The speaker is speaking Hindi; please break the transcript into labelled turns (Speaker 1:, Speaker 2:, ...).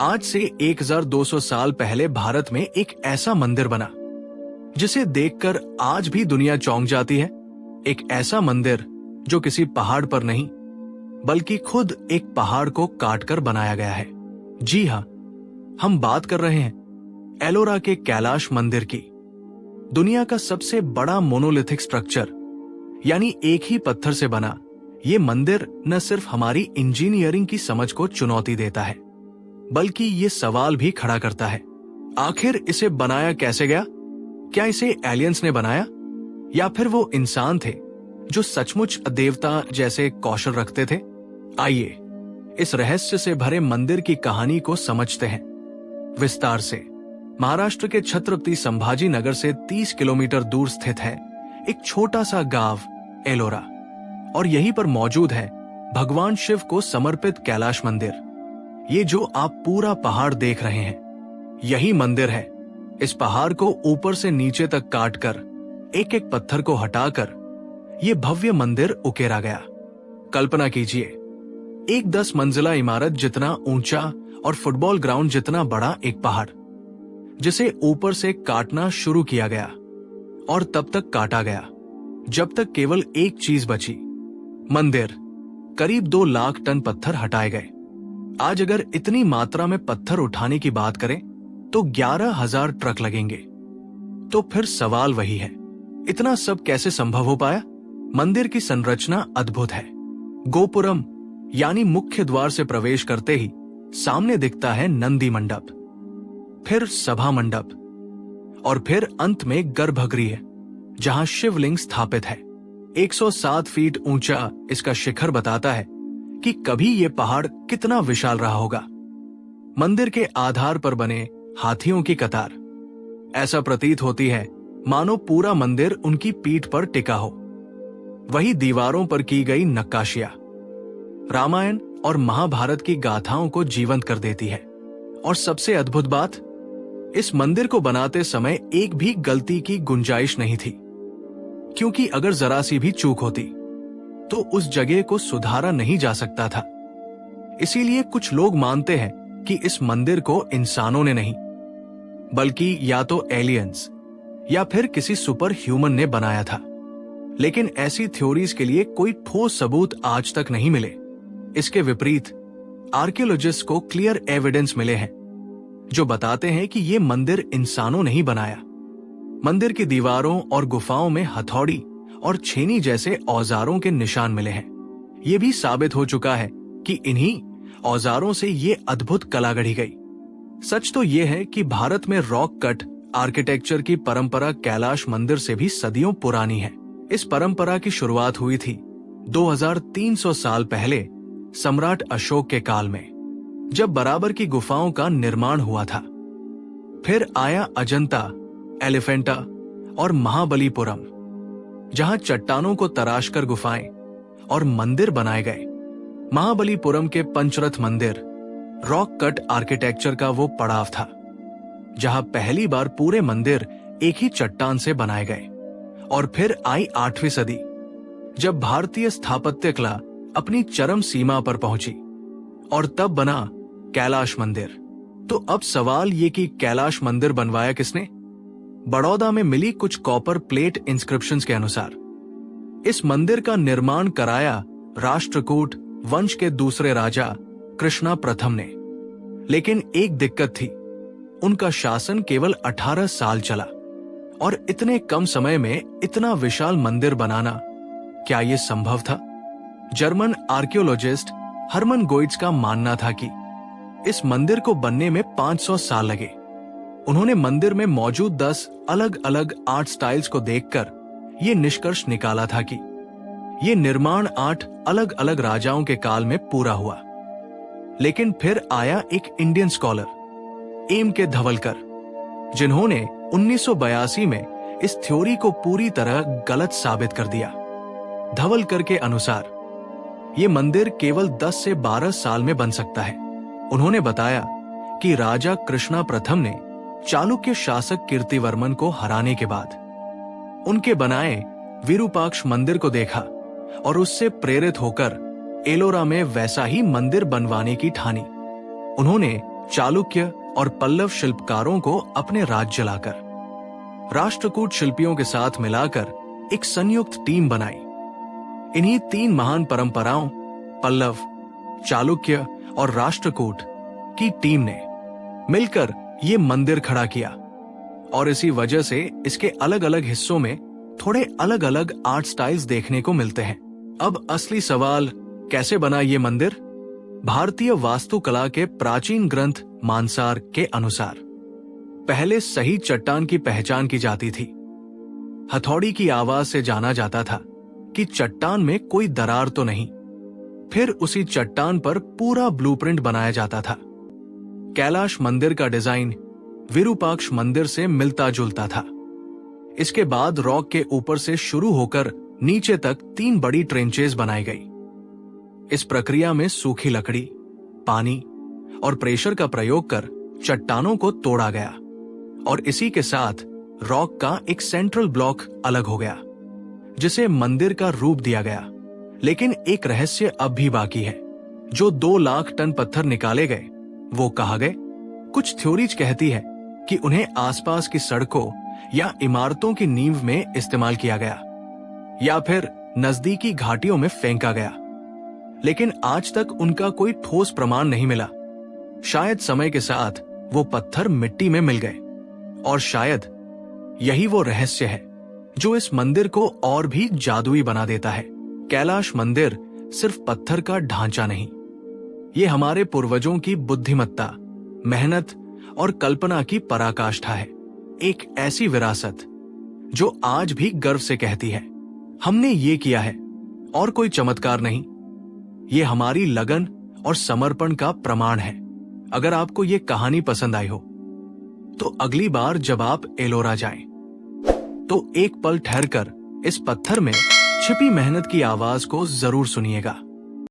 Speaker 1: आज से 1200 साल पहले भारत में एक ऐसा मंदिर बना जिसे देखकर आज भी दुनिया चौंक जाती है। एक ऐसा मंदिर जो किसी पहाड़ पर नहीं बल्कि खुद एक पहाड़ को काटकर बनाया गया है। जी हाँ, हम बात कर रहे हैं एलोरा के कैलाश मंदिर की। दुनिया का सबसे बड़ा मोनोलिथिक स्ट्रक्चर, यानी एक ही पत्थर से बना ये मंदिर न सिर्फ हमारी इंजीनियरिंग की समझ को चुनौती देता है, बल्कि ये सवाल भी खड़ा करता है, आखिर इसे बनाया कैसे गया? क्या इसे एलियंस ने बनाया या फिर वो इंसान थे जो सचमुच देवता जैसे कौशल रखते थे? आइए इस रहस्य से भरे मंदिर की कहानी को समझते हैं विस्तार से। महाराष्ट्र के छत्रपति संभाजी नगर से 30 किलोमीटर दूर स्थित है एक छोटा सा गांव एलोरा, और यहीं पर मौजूद है भगवान शिव को समर्पित कैलाश मंदिर। ये जो आप पूरा पहाड़ देख रहे हैं, यही मंदिर है। इस पहाड़ को ऊपर से नीचे तक काटकर एक एक पत्थर को हटाकर ये भव्य मंदिर उकेरा गया। कल्पना कीजिए, एक 10 मंजिला इमारत जितना ऊंचा और फुटबॉल ग्राउंड जितना बड़ा एक पहाड़, जिसे ऊपर से काटना शुरू किया गया और तब तक काटा गया जब तक केवल एक चीज बची, मंदिर। करीब 2 लाख टन पत्थर हटाए गए। आज अगर इतनी मात्रा में पत्थर उठाने की बात करें तो 11,000 ट्रक लगेंगे। तो फिर सवाल वही है, इतना सब कैसे संभव हो पाया? मंदिर की संरचना अद्भुत है। गोपुरम यानी मुख्य द्वार से प्रवेश करते ही सामने दिखता है नंदी मंडप, फिर सभा मंडप और फिर अंत में गर्भगृह जहां शिवलिंग स्थापित है। 107 फीट ऊंचा इसका शिखर बताता है कि कभी ये पहाड़ कितना विशाल रहा होगा। मंदिर के आधार पर बने हाथियों की कतार, ऐसा प्रतीत होती है मानो पूरा मंदिर उनकी पीठ पर टिका हो। वही दीवारों पर की गई नक्काशियां रामायण और महाभारत की गाथाओं को जीवंत कर देती है। और सबसे अद्भुत बात, इस मंदिर को बनाते समय एक भी गलती की गुंजाइश नहीं थी, क्योंकि अगर जरा सी भी चूक होती तो उस जगह को सुधारा नहीं जा सकता था। इसीलिए कुछ लोग मानते हैं कि इस मंदिर को इंसानों ने नहीं बल्कि या तो एलियंस या फिर किसी सुपर ह्यूमन ने बनाया था। लेकिन ऐसी थ्योरीज के लिए कोई ठोस सबूत आज तक नहीं मिले। इसके विपरीत आर्कियोलॉजिस्ट को क्लियर एविडेंस मिले हैं जो बताते हैं कि यह मंदिर इंसानों ने ही बनाया। मंदिर की दीवारों और गुफाओं में हथौड़ी और छेनी जैसे औजारों के निशान मिले हैं। यह भी साबित हो चुका है कि इन्हीं औजारों से ये अद्भुत कला गढ़ी गई। सच तो यह है कि भारत में रॉक कट आर्किटेक्चर की परंपरा कैलाश मंदिर से भी सदियों पुरानी है। इस परंपरा की शुरुआत हुई थी 2300 साल पहले सम्राट अशोक के काल में, जब बराबर की गुफाओं का निर्माण हुआ था। फिर आया अजंता, एलिफेंटा और महाबलीपुरम, जहां चट्टानों को तराशकर गुफाएं और मंदिर बनाए गए। महाबलीपुरम के पंचरथ मंदिर रॉक कट आर्किटेक्चर का वो पड़ाव था जहां पहली बार पूरे मंदिर एक ही चट्टान से बनाए गए। और फिर आई 8वीं सदी, जब भारतीय स्थापत्य कला अपनी चरम सीमा पर पहुंची और तब बना कैलाश मंदिर। तो अब सवाल ये कि कैलाश मंदिर बनवाया किसने? बड़ौदा में मिली कुछ कॉपर प्लेट इंस्क्रिप्शंस के अनुसार इस मंदिर का निर्माण कराया राष्ट्रकूट वंश के दूसरे राजा कृष्णा प्रथम ने। लेकिन एक दिक्कत थी, उनका शासन केवल 18 साल चला, और इतने कम समय में इतना विशाल मंदिर बनाना, क्या यह संभव था? जर्मन आर्कियोलॉजिस्ट हरमन गोइट्स का मानना था कि इस मंदिर को बनने में 500 साल लगे। उन्होंने मंदिर में मौजूद 10 अलग अलग आर्ट स्टाइल्स को देखकर ये निष्कर्ष निकाला था कि ये निर्माण 8 अलग अलग राजाओं के काल में पूरा हुआ। लेकिन फिर आया एक इंडियन स्कॉलर एम के धवलकर, जिन्होंने 1982 में इस थ्योरी को पूरी तरह गलत साबित कर दिया। धवलकर के अनुसार ये मंदिर केवल 10 से 12 साल में बन सकता है। उन्होंने बताया कि राजा कृष्णा प्रथम ने चालुक्य शासक कीर्तिवर्मन को हराने के बाद उनके बनाए विरूपाक्ष मंदिर को देखा और उससे प्रेरित होकर एलोरा में वैसा ही मंदिर बनवाने की ठानी। उन्होंने चालुक्य और पल्लव शिल्पकारों को अपने राज्य लाकर राष्ट्रकूट शिल्पियों के साथ मिलाकर एक संयुक्त टीम बनाई। इन्हीं 3 महान परंपराओं पल्लव, चालुक्य और राष्ट्रकूट की टीम ने मिलकर ये मंदिर खड़ा किया और इसी वजह से इसके अलग अलग हिस्सों में थोड़े अलग अलग आर्ट स्टाइल्स देखने को मिलते हैं। अब असली सवाल, कैसे बना ये मंदिर? भारतीय वास्तुकला के प्राचीन ग्रंथ मानसार के अनुसार पहले सही चट्टान की पहचान की जाती थी। हथौड़ी की आवाज से जाना जाता था कि चट्टान में कोई दरार तो नहीं। फिर उसी चट्टान पर पूरा ब्लूप्रिंट बनाया जाता था। कैलाश मंदिर का डिजाइन विरूपाक्ष मंदिर से मिलता जुलता था। इसके बाद रॉक के ऊपर से शुरू होकर नीचे तक 3 बड़ी ट्रेंचेस बनाई गई। इस प्रक्रिया में सूखी लकड़ी, पानी और प्रेशर का प्रयोग कर चट्टानों को तोड़ा गया और इसी के साथ रॉक का एक सेंट्रल ब्लॉक अलग हो गया, जिसे मंदिर का रूप दिया गया। लेकिन एक रहस्य अब भी बाकी है। जो 2 लाख टन पत्थर निकाले गए, वो कहाँ गए? कुछ थ्योरीज कहती है कि उन्हें आसपास की सड़कों या इमारतों की नींव में इस्तेमाल किया गया या फिर नजदीकी घाटियों में फेंका गया, लेकिन आज तक उनका कोई ठोस प्रमाण नहीं मिला। शायद समय के साथ वो पत्थर मिट्टी में मिल गए और शायद यही वो रहस्य है जो इस मंदिर को और भी जादुई बना देता है। कैलाश मंदिर सिर्फ पत्थर का ढांचा नहीं, ये हमारे पूर्वजों की बुद्धिमत्ता, मेहनत और कल्पना की पराकाष्ठा है। एक ऐसी विरासत जो आज भी गर्व से कहती है, हमने ये किया है और कोई चमत्कार नहीं, ये हमारी लगन और समर्पण का प्रमाण है। अगर आपको ये कहानी पसंद आई हो तो अगली बार जब आप एलोरा जाएं, तो एक पल ठहरकर इस पत्थर में छिपी मेहनत की आवाज को जरूर सुनिएगा।